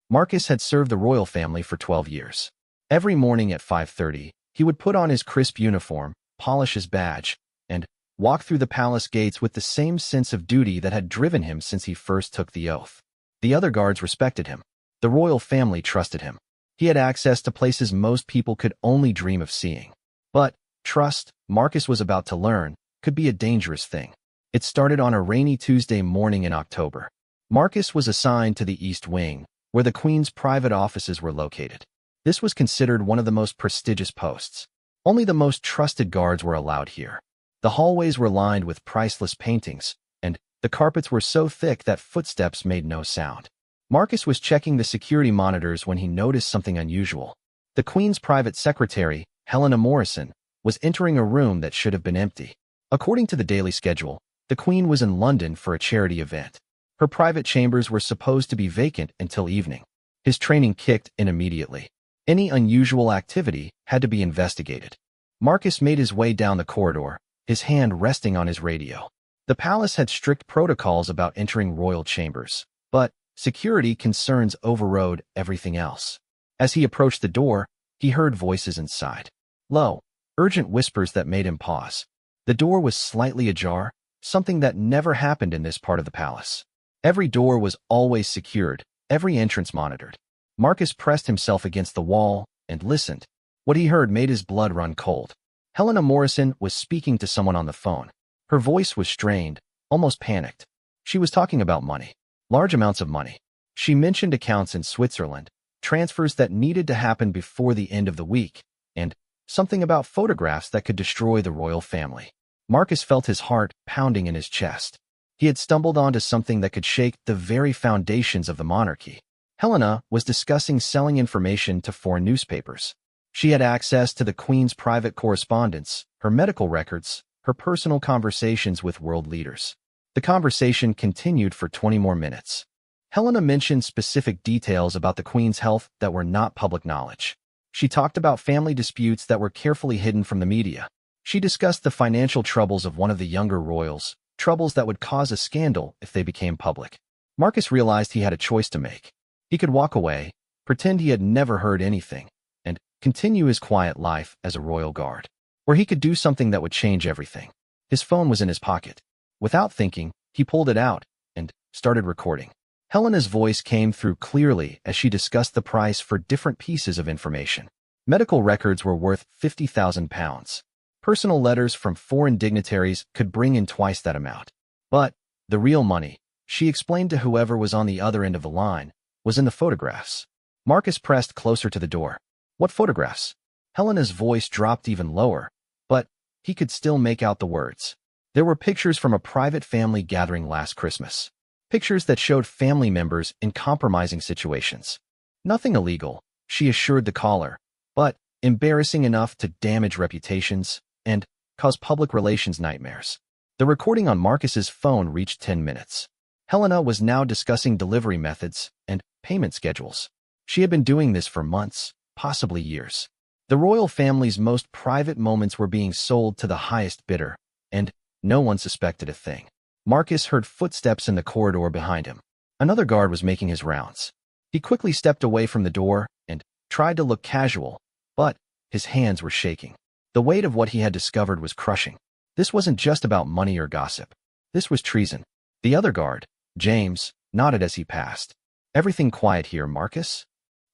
Marcus had served the royal family for 12 years. Every morning at 5:30, he would put on his crisp uniform, polish his badge, and walk through the palace gates with the same sense of duty that had driven him since he first took the oath. The other guards respected him. The royal family trusted him. He had access to places most people could only dream of seeing. But trust, Marcus was about to learn, could be a dangerous thing. It started on a rainy Tuesday morning in October. Marcus was assigned to the East Wing, where the Queen's private offices were located. This was considered one of the most prestigious posts. Only the most trusted guards were allowed here. The hallways were lined with priceless paintings, and the carpets were so thick that footsteps made no sound. Marcus was checking the security monitors when he noticed something unusual. The Queen's private secretary, Helena Morrison, was entering a room that should have been empty. According to the daily schedule, the Queen was in London for a charity event. Her private chambers were supposed to be vacant until evening. His training kicked in immediately. Any unusual activity had to be investigated. Marcus made his way down the corridor, his hand resting on his radio. The palace had strict protocols about entering royal chambers, but security concerns overrode everything else. As he approached the door, he heard voices inside. Low, urgent whispers that made him pause. The door was slightly ajar, something that never happened in this part of the palace. Every door was always secured, every entrance monitored. Marcus pressed himself against the wall and listened. What he heard made his blood run cold. Helena Morrison was speaking to someone on the phone. Her voice was strained, almost panicked. She was talking about money. Large amounts of money. She mentioned accounts in Switzerland, transfers that needed to happen before the end of the week, and something about photographs that could destroy the royal family. Marcus felt his heart pounding in his chest. He had stumbled onto something that could shake the very foundations of the monarchy. Helena was discussing selling information to foreign newspapers. She had access to the Queen's private correspondence, her medical records, her personal conversations with world leaders. The conversation continued for 20 more minutes. Helena mentioned specific details about the Queen's health that were not public knowledge. She talked about family disputes that were carefully hidden from the media. She discussed the financial troubles of one of the younger royals, troubles that would cause a scandal if they became public. Marcus realized he had a choice to make. He could walk away, pretend he had never heard anything, and continue his quiet life as a royal guard. Or he could do something that would change everything. His phone was in his pocket. Without thinking, he pulled it out and started recording. Helena's voice came through clearly as she discussed the price for different pieces of information. Medical records were worth £50,000. Personal letters from foreign dignitaries could bring in twice that amount. But the real money, she explained to whoever was on the other end of the line, was in the photographs. Marcus pressed closer to the door. What photographs? Helena's voice dropped even lower, but he could still make out the words. There were pictures from a private family gathering last Christmas. Pictures that showed family members in compromising situations. Nothing illegal, she assured the caller, but embarrassing enough to damage reputations and cause public relations nightmares. The recording on Marcus's phone reached 10 minutes. Helena was now discussing delivery methods and payment schedules. She had been doing this for months, possibly years. The royal family's most private moments were being sold to the highest bidder, and no one suspected a thing. Marcus heard footsteps in the corridor behind him. Another guard was making his rounds. He quickly stepped away from the door and tried to look casual, but his hands were shaking. The weight of what he had discovered was crushing. This wasn't just about money or gossip. This was treason. The other guard, James, nodded as he passed. Everything quiet here, Marcus?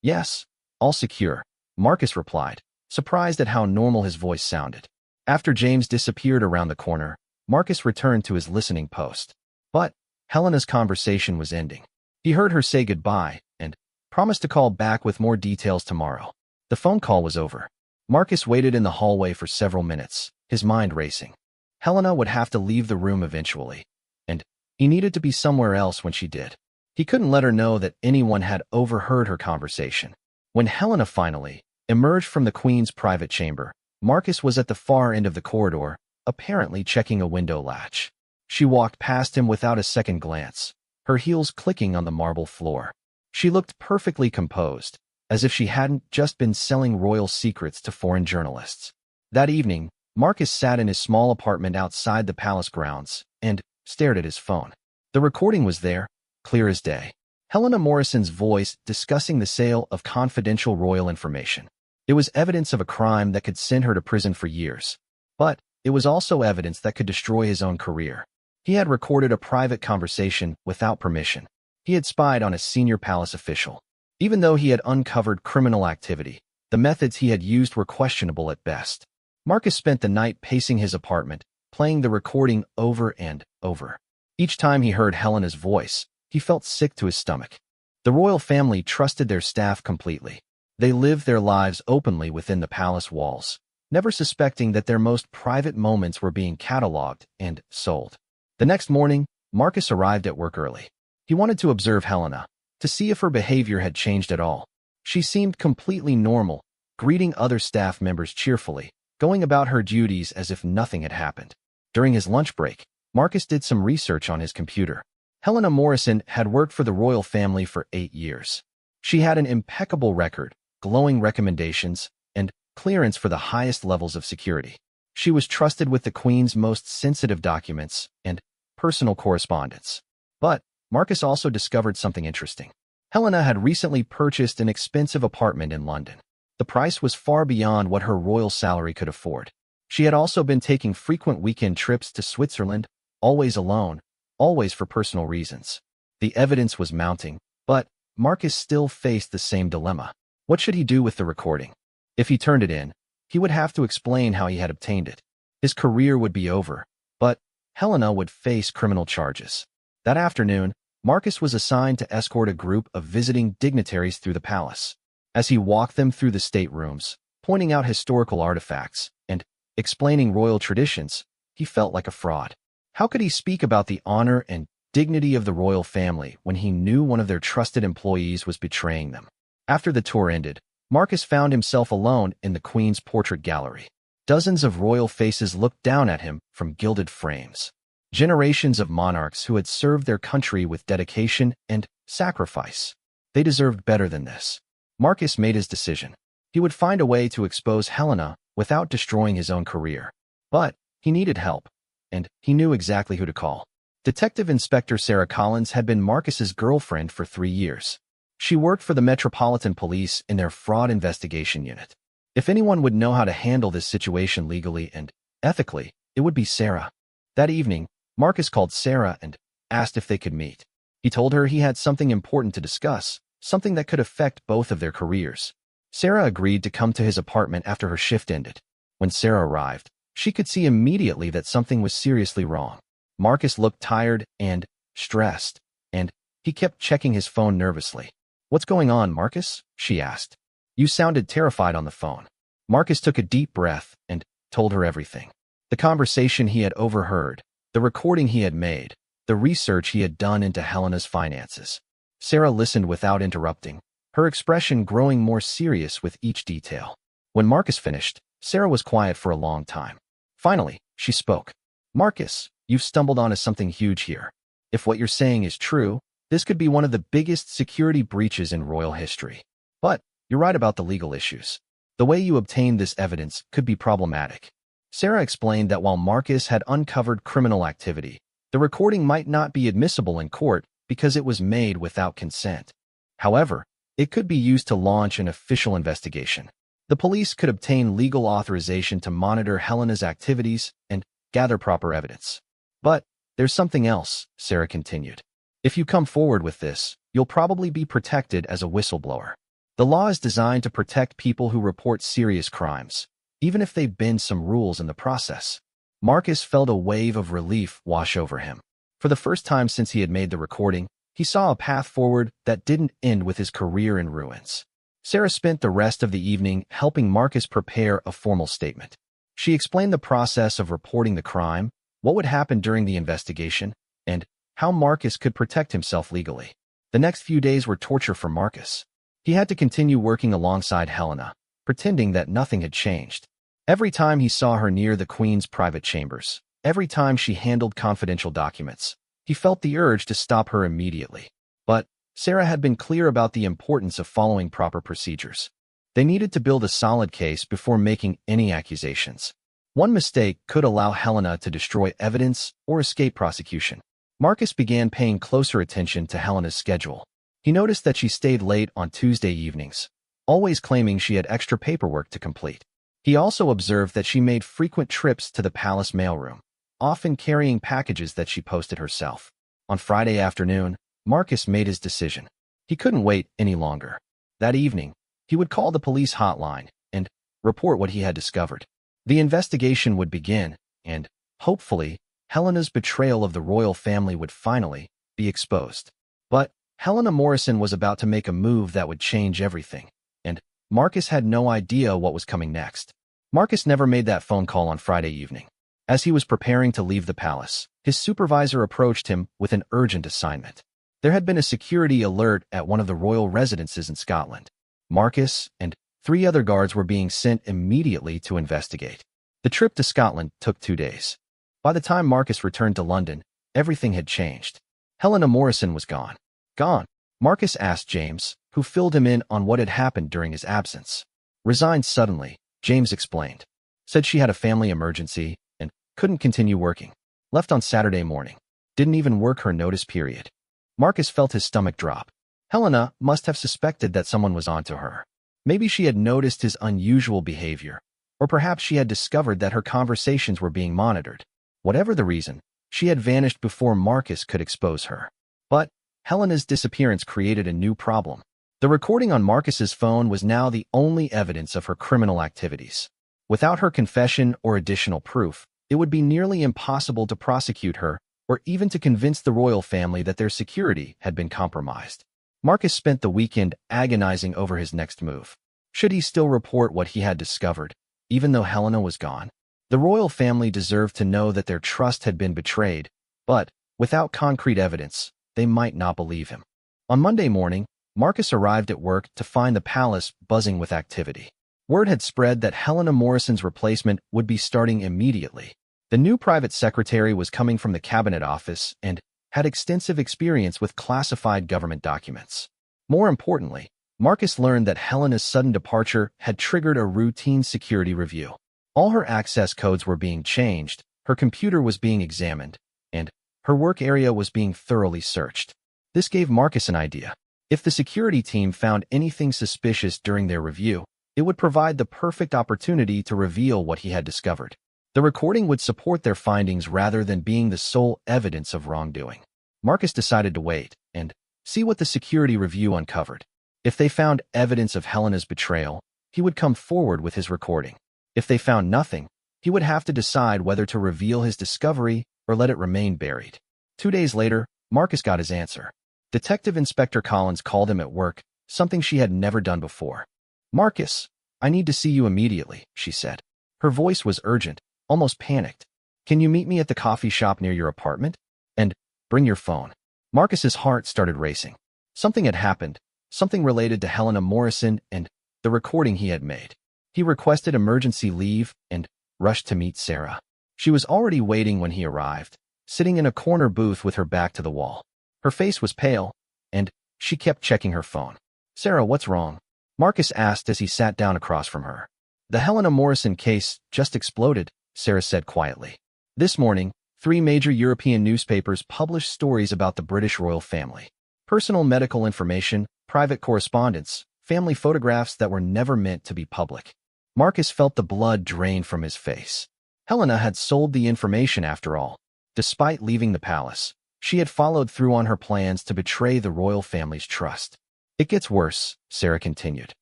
Yes, all secure, Marcus replied, surprised at how normal his voice sounded. After James disappeared around the corner, Marcus returned to his listening post. But Helena's conversation was ending. He heard her say goodbye and promised to call back with more details tomorrow. The phone call was over. Marcus waited in the hallway for several minutes, his mind racing. Helena would have to leave the room eventually, and he needed to be somewhere else when she did. He couldn't let her know that anyone had overheard her conversation. When Helena finally emerged from the Queen's private chamber, Marcus was at the far end of the corridor, apparently checking a window latch. She walked past him without a second glance, her heels clicking on the marble floor. She looked perfectly composed, as if she hadn't just been selling royal secrets to foreign journalists. That evening, Marcus sat in his small apartment outside the palace grounds and stared at his phone. The recording was there, clear as day. Helena Morrison's voice discussing the sale of confidential royal information. It was evidence of a crime that could send her to prison for years. But it was also evidence that could destroy his own career. He had recorded a private conversation without permission. He had spied on a senior palace official. Even though he had uncovered criminal activity, the methods he had used were questionable at best. Marcus spent the night pacing his apartment, playing the recording over and over. Each time he heard Helena's voice, he felt sick to his stomach. The royal family trusted their staff completely. They lived their lives openly within the palace walls, never suspecting that their most private moments were being catalogued and sold. The next morning, Marcus arrived at work early. He wanted to observe Helena, to see if her behavior had changed at all. She seemed completely normal, greeting other staff members cheerfully, going about her duties as if nothing had happened. During his lunch break, Marcus did some research on his computer. Helena Morrison had worked for the royal family for 8 years. She had an impeccable record, glowing recommendations, and clearance for the highest levels of security. She was trusted with the Queen's most sensitive documents and personal correspondence. But Marcus also discovered something interesting. Helena had recently purchased an expensive apartment in London. The price was far beyond what her royal salary could afford. She had also been taking frequent weekend trips to Switzerland, always alone, always for personal reasons. The evidence was mounting, but Marcus still faced the same dilemma. What should he do with the recording? If he turned it in, he would have to explain how he had obtained it. His career would be over, but Helena would face criminal charges. That afternoon, Marcus was assigned to escort a group of visiting dignitaries through the palace. As he walked them through the staterooms, pointing out historical artifacts and explaining royal traditions, he felt like a fraud. How could he speak about the honor and dignity of the royal family when he knew one of their trusted employees was betraying them? After the tour ended, Marcus found himself alone in the Queen's portrait gallery. Dozens of royal faces looked down at him from gilded frames. Generations of monarchs who had served their country with dedication and sacrifice. They deserved better than this. Marcus made his decision. He would find a way to expose Helena without destroying his own career. But he needed help, and he knew exactly who to call. Detective Inspector Sarah Collins had been Marcus's girlfriend for 3 years. She worked for the Metropolitan Police in their fraud investigation unit. If anyone would know how to handle this situation legally and ethically, it would be Sarah. That evening, Marcus called Sarah and asked if they could meet. He told her he had something important to discuss, something that could affect both of their careers. Sarah agreed to come to his apartment after her shift ended. When Sarah arrived, she could see immediately that something was seriously wrong. Marcus looked tired and stressed, and he kept checking his phone nervously. "What's going on, Marcus?" she asked. "You sounded terrified on the phone." Marcus took a deep breath and told her everything. The conversation he had overheard, the recording he had made, the research he had done into Helena's finances. Sarah listened without interrupting, her expression growing more serious with each detail. When Marcus finished, Sarah was quiet for a long time. Finally, she spoke. "Marcus, you've stumbled onto something huge here. If what you're saying is true, this could be one of the biggest security breaches in royal history. But you're right about the legal issues. The way you obtained this evidence could be problematic." Sarah explained that while Marcus had uncovered criminal activity, the recording might not be admissible in court because it was made without consent. However, it could be used to launch an official investigation. The police could obtain legal authorization to monitor Helena's activities and gather proper evidence. "But there's something else," Sarah continued. "If you come forward with this, you'll probably be protected as a whistleblower. The law is designed to protect people who report serious crimes, even if they bend some rules in the process." Marcus felt a wave of relief wash over him. For the first time since he had made the recording, he saw a path forward that didn't end with his career in ruins. Sarah spent the rest of the evening helping Marcus prepare a formal statement. She explained the process of reporting the crime, what would happen during the investigation, and how Marcus could protect himself legally. The next few days were torture for Marcus. He had to continue working alongside Helena, pretending that nothing had changed. Every time he saw her near the Queen's private chambers, every time she handled confidential documents, he felt the urge to stop her immediately. But Sarah had been clear about the importance of following proper procedures. They needed to build a solid case before making any accusations. One mistake could allow Helena to destroy evidence or escape prosecution. Marcus began paying closer attention to Helena's schedule. He noticed that she stayed late on Tuesday evenings, always claiming she had extra paperwork to complete. He also observed that she made frequent trips to the palace mailroom, often carrying packages that she posted herself. On Friday afternoon, Marcus made his decision. He couldn't wait any longer. That evening, he would call the police hotline and report what he had discovered. The investigation would begin, and, hopefully, Helena's betrayal of the royal family would finally be exposed. But Helena Morrison was about to make a move that would change everything, and Marcus had no idea what was coming next. Marcus never made that phone call on Friday evening. As he was preparing to leave the palace, his supervisor approached him with an urgent assignment. There had been a security alert at one of the royal residences in Scotland. Marcus and 3 other guards were being sent immediately to investigate. The trip to Scotland took 2 days. By the time Marcus returned to London, everything had changed. Helena Morrison was gone. Gone? Marcus asked James, who filled him in on what had happened during his absence. Resigned suddenly, James explained. Said she had a family emergency and couldn't continue working. Left on Saturday morning. Didn't even work her notice period. Marcus felt his stomach drop. Helena must have suspected that someone was onto her. Maybe she had noticed his unusual behavior, or perhaps she had discovered that her conversations were being monitored. Whatever the reason, she had vanished before Marcus could expose her. But Helena's disappearance created a new problem. The recording on Marcus's phone was now the only evidence of her criminal activities. Without her confession or additional proof, it would be nearly impossible to prosecute her or even to convince the royal family that their security had been compromised. Marcus spent the weekend agonizing over his next move. Should he still report what he had discovered, even though Helena was gone? The royal family deserved to know that their trust had been betrayed, but without concrete evidence, they might not believe him. On Monday morning, Marcus arrived at work to find the palace buzzing with activity. Word had spread that Helena Morrison's replacement would be starting immediately. The new private secretary was coming from the cabinet office and had extensive experience with classified government documents. More importantly, Marcus learned that Helena's sudden departure had triggered a routine security review. All her access codes were being changed, her computer was being examined, and her work area was being thoroughly searched. This gave Marcus an idea. If the security team found anything suspicious during their review, it would provide the perfect opportunity to reveal what he had discovered. The recording would support their findings rather than being the sole evidence of wrongdoing. Marcus decided to wait and see what the security review uncovered. If they found evidence of Helena's betrayal, he would come forward with his recording. If they found nothing, he would have to decide whether to reveal his discovery or let it remain buried. 2 days later, Marcus got his answer. Detective Inspector Collins called him at work, something she had never done before. "Marcus, I need to see you immediately," she said. Her voice was urgent, almost panicked. "Can you meet me at the coffee shop near your apartment? And bring your phone." Marcus's heart started racing. Something had happened, something related to Helena Morrison and the recording he had made. He requested emergency leave and rushed to meet Sarah. She was already waiting when he arrived, sitting in a corner booth with her back to the wall. Her face was pale, and she kept checking her phone. "Sarah, what's wrong?" Marcus asked as he sat down across from her. "The Helena Morrison case just exploded," Sarah said quietly. "This morning, 3 major European newspapers published stories about the British royal family. Personal medical information, private correspondence, family photographs that were never meant to be public." Marcus felt the blood drain from his face. Helena had sold the information after all. Despite leaving the palace, she had followed through on her plans to betray the royal family's trust. "It gets worse," Sarah continued.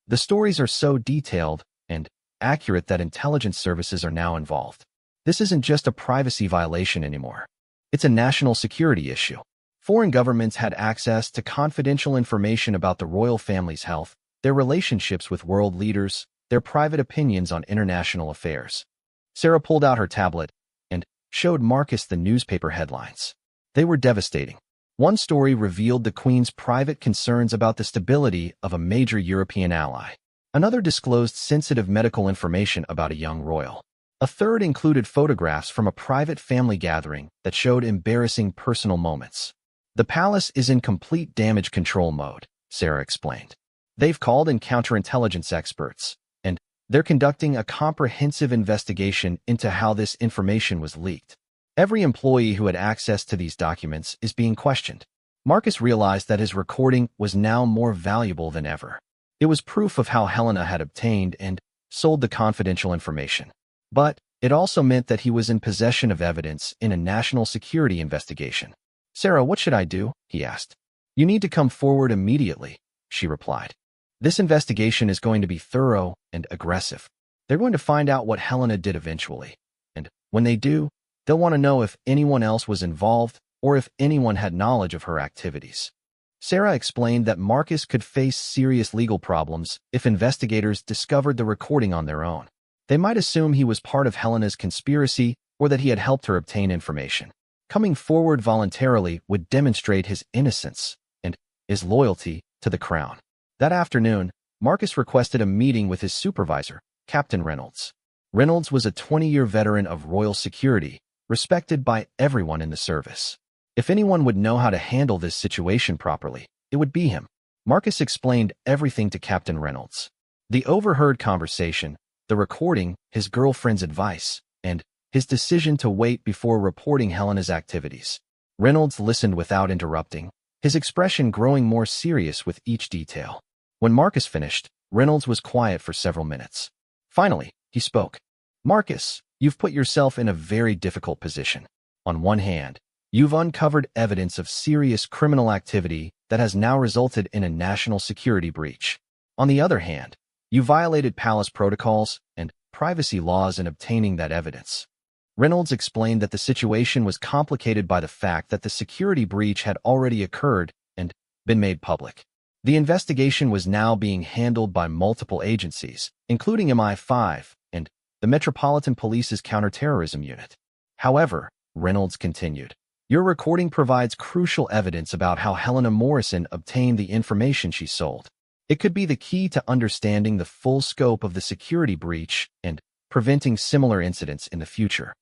"The stories are so detailed and accurate that intelligence services are now involved. This isn't just a privacy violation anymore. It's a national security issue. Foreign governments had access to confidential information about the royal family's health, their relationships with world leaders, their private opinions on international affairs." Sarah pulled out her tablet and showed Marcus the newspaper headlines. They were devastating. One story revealed the Queen's private concerns about the stability of a major European ally. Another disclosed sensitive medical information about a young royal. A third included photographs from a private family gathering that showed embarrassing personal moments. "The palace is in complete damage control mode," Sarah explained. "They've called in counterintelligence experts, and they're conducting a comprehensive investigation into how this information was leaked. Every employee who had access to these documents is being questioned. Marcus realized that his recording was now more valuable than ever. It was proof of how Helena had obtained and sold the confidential information. But it also meant that he was in possession of evidence in a national security investigation. "Sarah, what should I do?" he asked. "You need to come forward immediately," she replied. "This investigation is going to be thorough and aggressive. They're going to find out what Helena did eventually. And when they do, they'll want to know if anyone else was involved or if anyone had knowledge of her activities." Sarah explained that Marcus could face serious legal problems if investigators discovered the recording on their own. They might assume he was part of Helena's conspiracy or that he had helped her obtain information. Coming forward voluntarily would demonstrate his innocence and his loyalty to the crown. That afternoon, Marcus requested a meeting with his supervisor, Captain Reynolds. Reynolds was a 20-year veteran of royal security, respected by everyone in the service. If anyone would know how to handle this situation properly, it would be him. Marcus explained everything to Captain Reynolds. The overheard conversation, the recording, his girlfriend's advice, and his decision to wait before reporting Helena's activities. Reynolds listened without interrupting, his expression growing more serious with each detail. When Marcus finished, Reynolds was quiet for several minutes. Finally, he spoke. "Marcus, you've put yourself in a very difficult position. On one hand, you've uncovered evidence of serious criminal activity that has now resulted in a national security breach. On the other hand, you violated palace protocols and privacy laws in obtaining that evidence." Reynolds explained that the situation was complicated by the fact that the security breach had already occurred and been made public. The investigation was now being handled by multiple agencies, including MI5 and the Metropolitan Police's Counterterrorism Unit. However, Reynolds continued, "Your recording provides crucial evidence about how Helena Morrison obtained the information she sold. It could be the key to understanding the full scope of the security breach and preventing similar incidents in the future."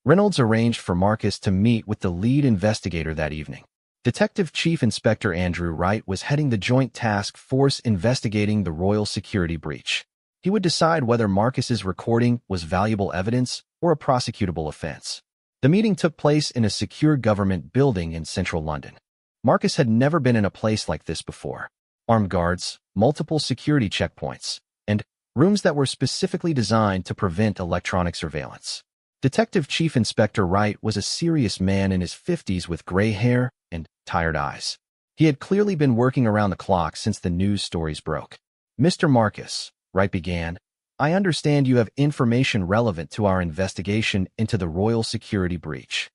Reynolds arranged for Marcus to meet with the lead investigator that evening. Detective Chief Inspector Andrew Wright was heading the Joint Task Force investigating the royal security breach. He would decide whether Marcus's recording was valuable evidence or a prosecutable offense. The meeting took place in a secure government building in central London. Marcus had never been in a place like this before. Armed guards, multiple security checkpoints, and rooms that were specifically designed to prevent electronic surveillance. Detective Chief Inspector Wright was a serious man in his 50s with gray hair and tired eyes. He had clearly been working around the clock since the news stories broke. "Mr. Marcus," Wright began, "I understand you have information relevant to our investigation into the royal security breach."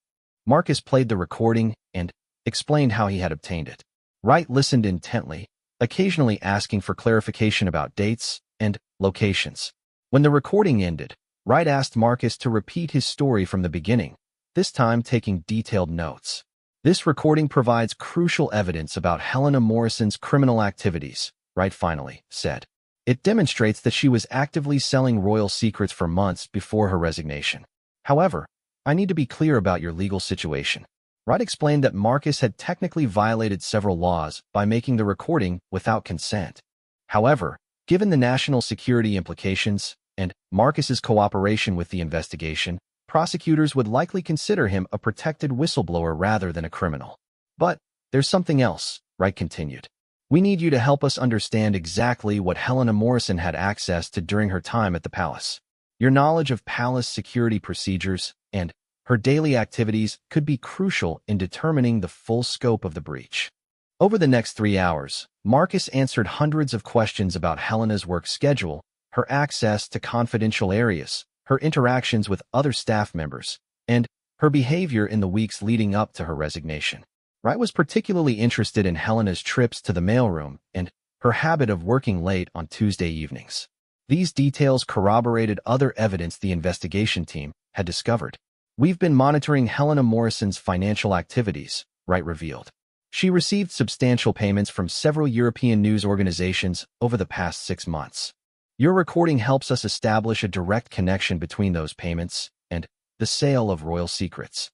Marcus played the recording and explained how he had obtained it. Wright listened intently, occasionally asking for clarification about dates and locations. When the recording ended, Wright asked Marcus to repeat his story from the beginning, this time taking detailed notes. "This recording provides crucial evidence about Helena Morrison's criminal activities," Wright finally said. "It demonstrates that she was actively selling royal secrets for months before her resignation. However, I need to be clear about your legal situation." Wright explained that Marcus had technically violated several laws by making the recording without consent. However, given the national security implications and Marcus's cooperation with the investigation, prosecutors would likely consider him a protected whistleblower rather than a criminal. "But there's something else," Wright continued. "We need you to help us understand exactly what Helena Morrison had access to during her time at the palace. Your knowledge of palace security procedures and her daily activities could be crucial in determining the full scope of the breach." Over the next 3 hours, Marcus answered hundreds of questions about Helena's work schedule, her access to confidential areas, her interactions with other staff members, and her behavior in the weeks leading up to her resignation. Wright was particularly interested in Helena's trips to the mailroom and her habit of working late on Tuesday evenings. These details corroborated other evidence the investigation team had discovered. "We've been monitoring Helena Morrison's financial activities," Wright revealed. "She received substantial payments from several European news organizations over the past 6 months. Your recording helps us establish a direct connection between those payments and the sale of royal secrets."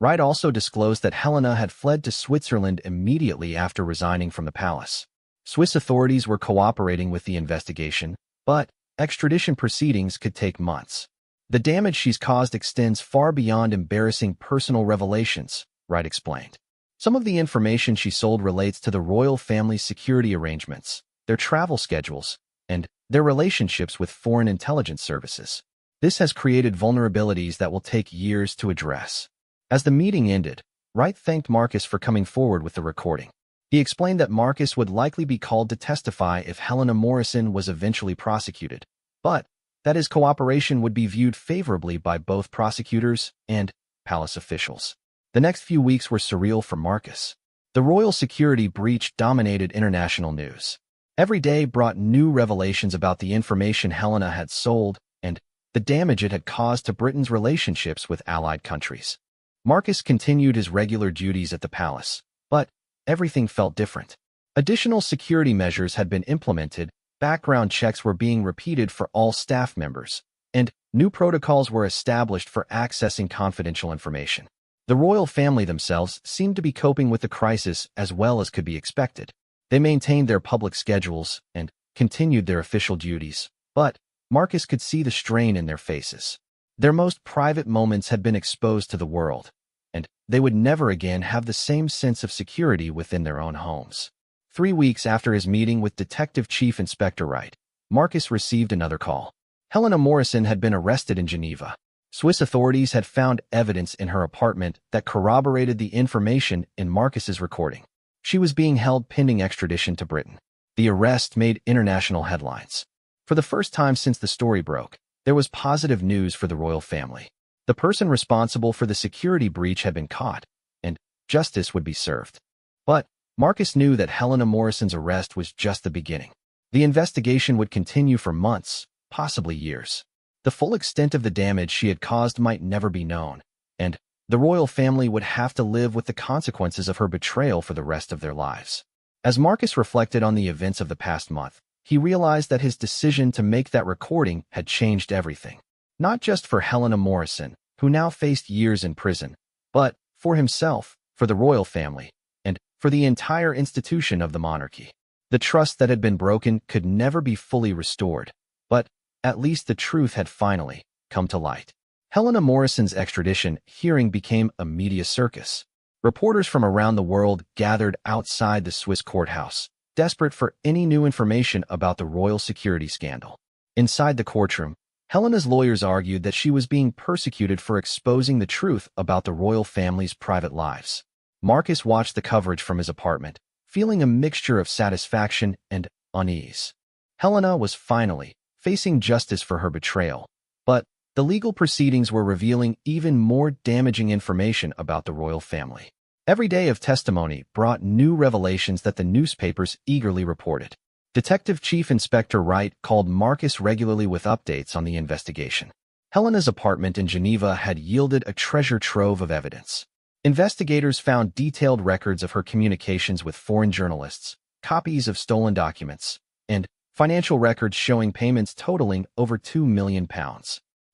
Wright also disclosed that Helena had fled to Switzerland immediately after resigning from the palace. Swiss authorities were cooperating with the investigation, but extradition proceedings could take months. "The damage she's caused extends far beyond embarrassing personal revelations," Wright explained. Some of the information she sold relates to the royal family's security arrangements, their travel schedules, and their relationships with foreign intelligence services. This has created vulnerabilities that will take years to address. As the meeting ended, Wright thanked Marcus for coming forward with the recording. He explained that Marcus would likely be called to testify if Helena Morrison was eventually prosecuted, but that his cooperation would be viewed favorably by both prosecutors and palace officials. The next few weeks were surreal for Marcus. The royal security breach dominated international news. Every day brought new revelations about the information Helena had sold and the damage it had caused to Britain's relationships with allied countries. Marcus continued his regular duties at the palace, but everything felt different. Additional security measures had been implemented, background checks were being repeated for all staff members, and new protocols were established for accessing confidential information. The royal family themselves seemed to be coping with the crisis as well as could be expected. They maintained their public schedules and continued their official duties, but Marcus could see the strain in their faces. Their most private moments had been exposed to the world, and they would never again have the same sense of security within their own homes. 3 weeks after his meeting with Detective Chief Inspector Wright, Marcus received another call. Helena Morrison had been arrested in Geneva. Swiss authorities had found evidence in her apartment that corroborated the information in Marcus's recording. She was being held pending extradition to Britain. The arrest made international headlines. For the first time since the story broke, there was positive news for the royal family. The person responsible for the security breach had been caught, and justice would be served. But Marcus knew that Helena Morrison's arrest was just the beginning. The investigation would continue for months, possibly years. The full extent of the damage she had caused might never be known, and the royal family would have to live with the consequences of her betrayal for the rest of their lives. As Marcus reflected on the events of the past month, he realized that his decision to make that recording had changed everything. Not just for Helena Morrison, who now faced years in prison, but for himself, for the royal family, and for the entire institution of the monarchy. The trust that had been broken could never be fully restored, but at least the truth had finally come to light. Helena Morrison's extradition hearing became a media circus. Reporters from around the world gathered outside the Swiss courthouse, desperate for any new information about the royal security scandal. Inside the courtroom, Helena's lawyers argued that she was being persecuted for exposing the truth about the royal family's private lives. Marcus watched the coverage from his apartment, feeling a mixture of satisfaction and unease. Helena was finally facing justice for her betrayal, but the legal proceedings were revealing even more damaging information about the royal family. Every day of testimony brought new revelations that the newspapers eagerly reported. Detective Chief Inspector Wright called Marcus regularly with updates on the investigation. Helena's apartment in Geneva had yielded a treasure trove of evidence. Investigators found detailed records of her communications with foreign journalists, copies of stolen documents, and financial records showing payments totaling over £2 million.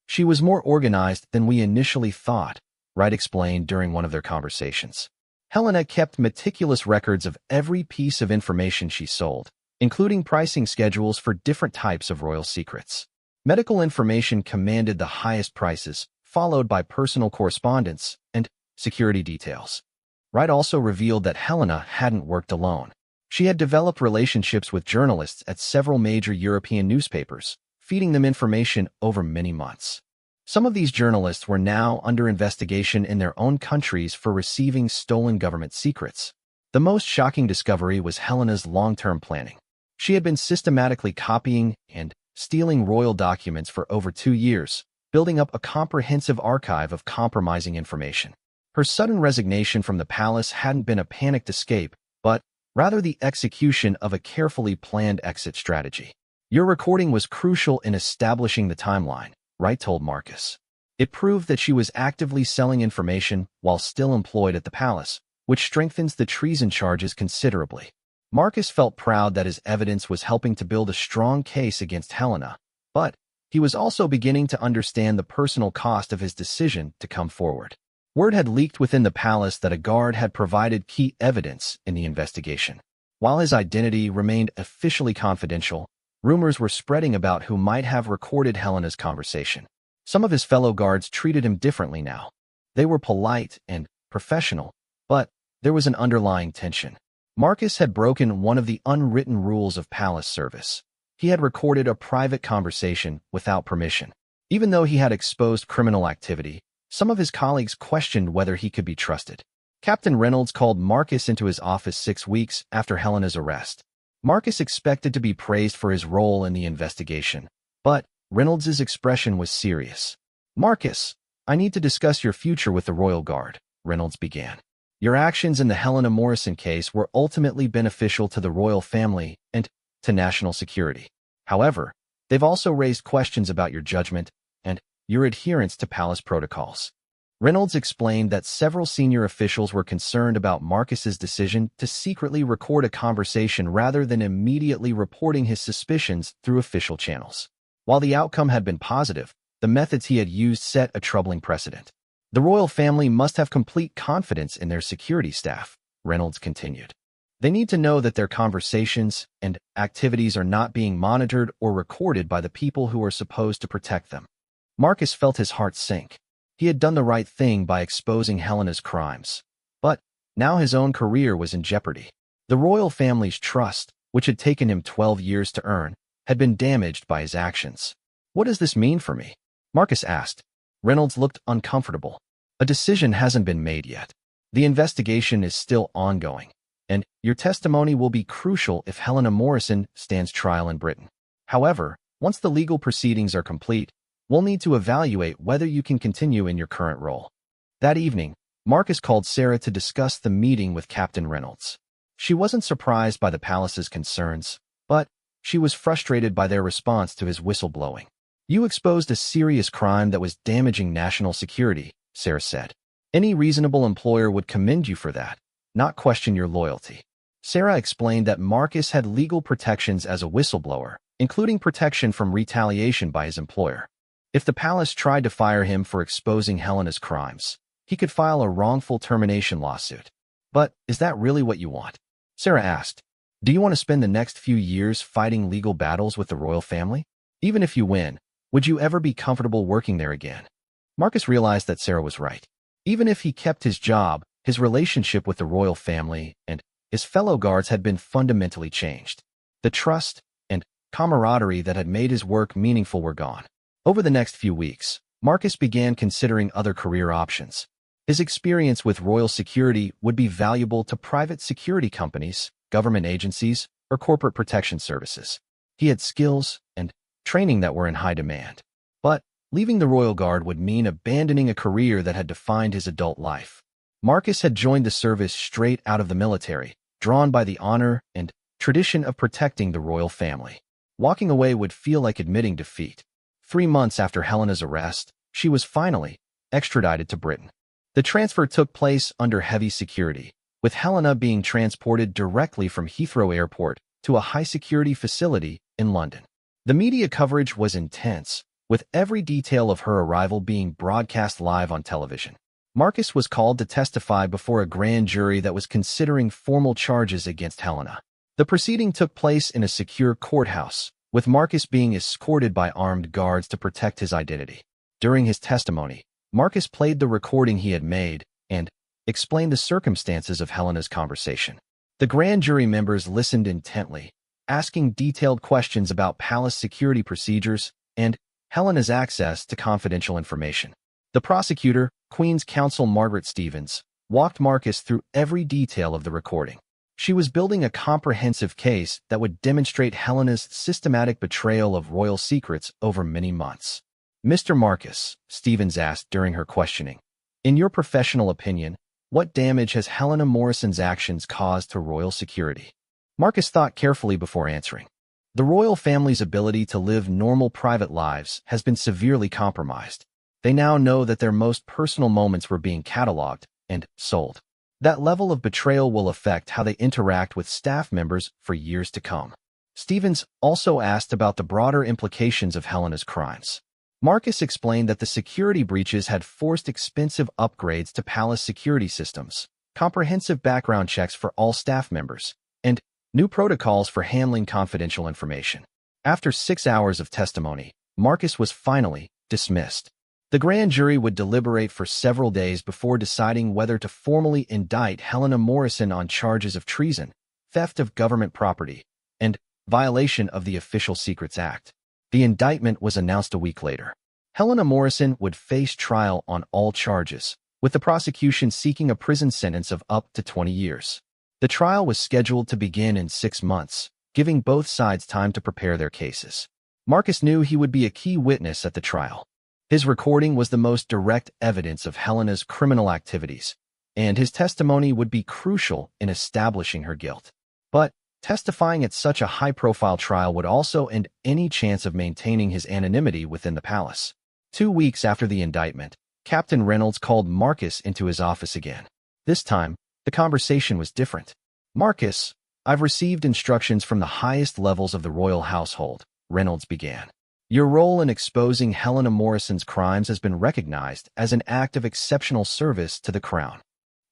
She was more organized than we initially thought, Wright explained during one of their conversations. Helena kept meticulous records of every piece of information she sold, including pricing schedules for different types of royal secrets. Medical information commanded the highest prices, followed by personal correspondence and security details. Wright also revealed that Helena hadn't worked alone. She had developed relationships with journalists at several major European newspapers, feeding them information over many months. Some of these journalists were now under investigation in their own countries for receiving stolen government secrets. The most shocking discovery was Helena's long-term planning. She had been systematically copying and stealing royal documents for over 2 years, building up a comprehensive archive of compromising information. Her sudden resignation from the palace hadn't been a panicked escape, but rather the execution of a carefully planned exit strategy. Your recording was crucial in establishing the timeline, Wright told Marcus. It proved that she was actively selling information while still employed at the palace, which strengthens the treason charges considerably. Marcus felt proud that his evidence was helping to build a strong case against Helena, but he was also beginning to understand the personal cost of his decision to come forward. Word had leaked within the palace that a guard had provided key evidence in the investigation. While his identity remained officially confidential, rumors were spreading about who might have recorded Helena's conversation. Some of his fellow guards treated him differently now. They were polite and professional, but There was an underlying tension. Marcus had broken one of the unwritten rules of palace service. He had recorded a private conversation without permission. Even though he had exposed criminal activity, some of his colleagues questioned whether he could be trusted. Captain Reynolds called Marcus into his office 6 weeks after Helena's arrest. Marcus expected to be praised for his role in the investigation, but Reynolds' expression was serious. "Marcus, I need to discuss your future with the Royal Guard," Reynolds began. "Your actions in the Helena Morrison case were ultimately beneficial to the royal family and to national security. However, they've also raised questions about your judgment and your adherence to palace protocols." Reynolds explained that several senior officials were concerned about Marcus's decision to secretly record a conversation rather than immediately reporting his suspicions through official channels. While the outcome had been positive, the methods he had used set a troubling precedent. "The royal family must have complete confidence in their security staff," Reynolds continued. "They need to know that their conversations and activities are not being monitored or recorded by the people who are supposed to protect them." Marcus felt his heart sink. He had done the right thing by exposing Helena's crimes, but now his own career was in jeopardy. The royal family's trust, which had taken him 12 years to earn, had been damaged by his actions. "What does this mean for me?" Marcus asked. Reynolds looked uncomfortable. "A decision hasn't been made yet. The investigation is still ongoing, and your testimony will be crucial if Helena Morrison stands trial in Britain. However, once the legal proceedings are complete, we'll need to evaluate whether you can continue in your current role." That evening, Marcus called Sarah to discuss the meeting with Captain Reynolds. She wasn't surprised by the palace's concerns, but she was frustrated by their response to his whistleblowing. "You exposed a serious crime that was damaging national security," Sarah said. "Any reasonable employer would commend you for that, not question your loyalty." Sarah explained that Marcus had legal protections as a whistleblower, including protection from retaliation by his employer. If the palace tried to fire him for exposing Helena's crimes, he could file a wrongful termination lawsuit. "But is that really what you want?" Sarah asked. "Do you want to spend the next few years fighting legal battles with the royal family? Even if you win, would you ever be comfortable working there again?" Marcus realized that Sarah was right. Even if he kept his job, his relationship with the royal family and his fellow guards had been fundamentally changed. The trust and camaraderie that had made his work meaningful were gone. Over the next few weeks, Marcus began considering other career options. His experience with royal security would be valuable to private security companies, government agencies, or corporate protection services. He had skills and training that were in high demand. But leaving the Royal Guard would mean abandoning a career that had defined his adult life. Marcus had joined the service straight out of the military, drawn by the honor and tradition of protecting the royal family. Walking away would feel like admitting defeat. 3 months after Helena's arrest, she was finally extradited to Britain. The transfer took place under heavy security, with Helena being transported directly from Heathrow Airport to a high-security facility in London. The media coverage was intense, with every detail of her arrival being broadcast live on television. Marcus was called to testify before a grand jury that was considering formal charges against Helena. The proceeding took place in a secure courthouse, with Marcus being escorted by armed guards to protect his identity. During his testimony, Marcus played the recording he had made and explained the circumstances of Helena's conversation. The grand jury members listened intently, asking detailed questions about palace security procedures and Helena's access to confidential information. The prosecutor, Queen's Counsel Margaret Stevens, walked Marcus through every detail of the recording. She was building a comprehensive case that would demonstrate Helena's systematic betrayal of royal secrets over many months. "Mr. Marcus," Stevens asked during her questioning, "in your professional opinion, what damage has Helena Morrison's actions caused to royal security?" Marcus thought carefully before answering. "The royal family's ability to live normal private lives has been severely compromised. They now know that their most personal moments were being cataloged and sold. That level of betrayal will affect how they interact with staff members for years to come." Stevens also asked about the broader implications of Helena's crimes. Marcus explained that the security breaches had forced expensive upgrades to palace security systems, comprehensive background checks for all staff members, and new protocols for handling confidential information. After 6 hours of testimony, Marcus was finally dismissed. The grand jury would deliberate for several days before deciding whether to formally indict Helena Morrison on charges of treason, theft of government property, and violation of the Official Secrets Act. The indictment was announced a week later. Helena Morrison would face trial on all charges, with the prosecution seeking a prison sentence of up to 20 years. The trial was scheduled to begin in 6 months, giving both sides time to prepare their cases. Marcus knew he would be a key witness at the trial. His recording was the most direct evidence of Helena's criminal activities, and his testimony would be crucial in establishing her guilt. But testifying at such a high-profile trial would also end any chance of maintaining his anonymity within the palace. 2 weeks after the indictment, Captain Reynolds called Marcus into his office again. This time, the conversation was different. "Marcus, I've received instructions from the highest levels of the royal household," Reynolds began. "Your role in exposing Helena Morrison's crimes has been recognized as an act of exceptional service to the crown."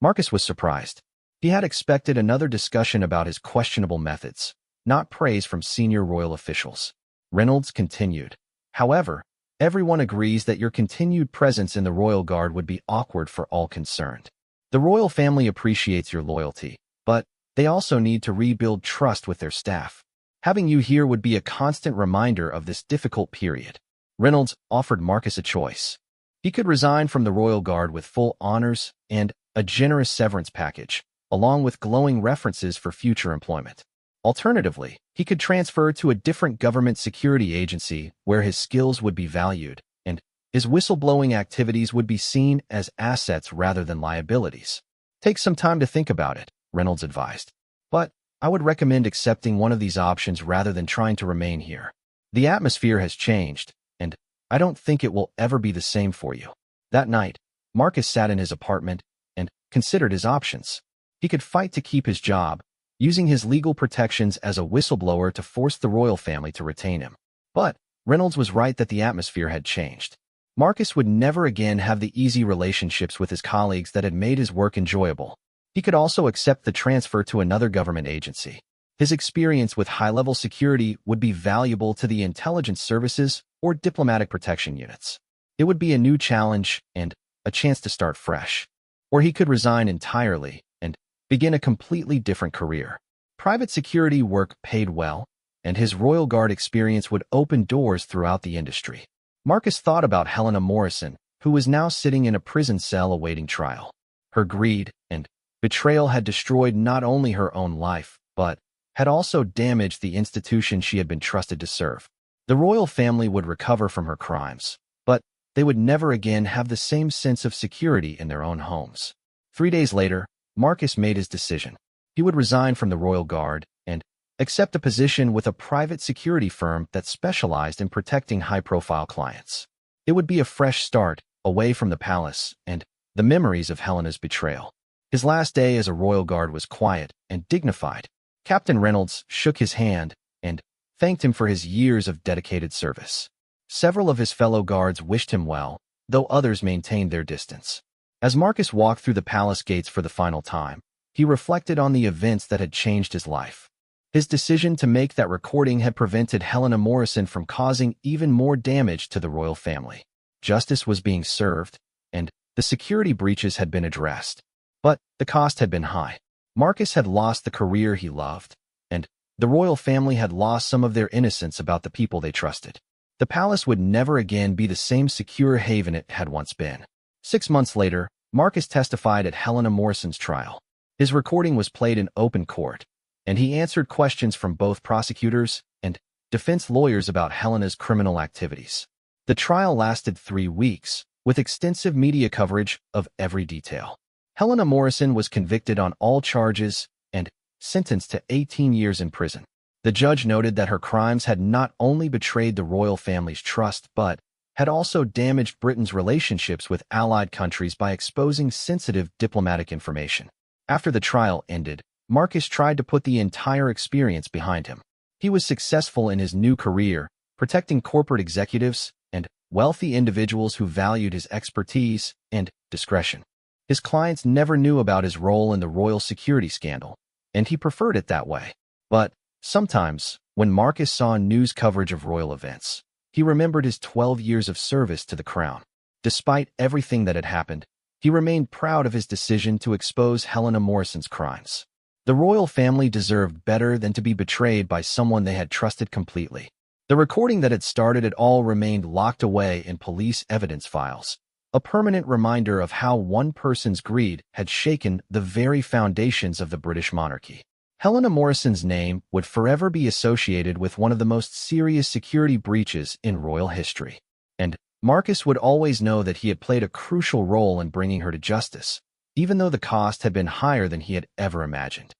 Marcus was surprised. He had expected another discussion about his questionable methods, not praise from senior royal officials. Reynolds continued, "However, everyone agrees that your continued presence in the royal guard would be awkward for all concerned. The royal family appreciates your loyalty, but they also need to rebuild trust with their staff. Having you here would be a constant reminder of this difficult period." Reynolds offered Marcus a choice. He could resign from the royal guard with full honors and a generous severance package, along with glowing references for future employment. Alternatively, he could transfer to a different government security agency where his skills would be valued and his whistleblowing activities would be seen as assets rather than liabilities. "Take some time to think about it," Reynolds advised. "But I would recommend accepting one of these options rather than trying to remain here. The atmosphere has changed, and I don't think it will ever be the same for you." That night, Marcus sat in his apartment and considered his options. He could fight to keep his job, using his legal protections as a whistleblower to force the royal family to retain him. But Reynolds was right that the atmosphere had changed. Marcus would never again have the easy relationships with his colleagues that had made his work enjoyable. He could also accept the transfer to another government agency. His experience with high-level security would be valuable to the intelligence services or diplomatic protection units. It would be a new challenge and a chance to start fresh. Or he could resign entirely and begin a completely different career. Private security work paid well, and his Royal Guard experience would open doors throughout the industry. Marcus thought about Helena Morrison, who was now sitting in a prison cell awaiting trial. Her greed and betrayal had destroyed not only her own life, but had also damaged the institution she had been trusted to serve. The royal family would recover from her crimes, but they would never again have the same sense of security in their own homes. 3 days later, Marcus made his decision. He would resign from the Royal Guard and accept a position with a private security firm that specialized in protecting high-profile clients. It would be a fresh start, away from the palace and the memories of Helena's betrayal. His last day as a Royal Guard was quiet and dignified. Captain Reynolds shook his hand and thanked him for his years of dedicated service. Several of his fellow guards wished him well, though others maintained their distance. As Marcus walked through the palace gates for the final time, he reflected on the events that had changed his life. His decision to make that recording had prevented Helena Morrison from causing even more damage to the royal family. Justice was being served, and the security breaches had been addressed. But the cost had been high. Marcus had lost the career he loved, and the royal family had lost some of their innocence about the people they trusted. The palace would never again be the same secure haven it had once been. 6 months later, Marcus testified at Helena Morrison's trial. His recording was played in open court, and he answered questions from both prosecutors and defense lawyers about Helena's criminal activities. The trial lasted 3 weeks, with extensive media coverage of every detail. Helena Morrison was convicted on all charges and sentenced to 18 years in prison. The judge noted that her crimes had not only betrayed the royal family's trust, but had also damaged Britain's relationships with allied countries by exposing sensitive diplomatic information. After the trial ended, Marcus tried to put the entire experience behind him. He was successful in his new career, protecting corporate executives and wealthy individuals who valued his expertise and discretion. His clients never knew about his role in the royal security scandal, and he preferred it that way. But sometimes, when Marcus saw news coverage of royal events, he remembered his 12 years of service to the crown. Despite everything that had happened, he remained proud of his decision to expose Helena Morrison's crimes. The royal family deserved better than to be betrayed by someone they had trusted completely. The recording that had started it all remained locked away in police evidence files, a permanent reminder of how one person's greed had shaken the very foundations of the British monarchy. Helena Morrison's name would forever be associated with one of the most serious security breaches in royal history. And Marcus would always know that he had played a crucial role in bringing her to justice, even though the cost had been higher than he had ever imagined.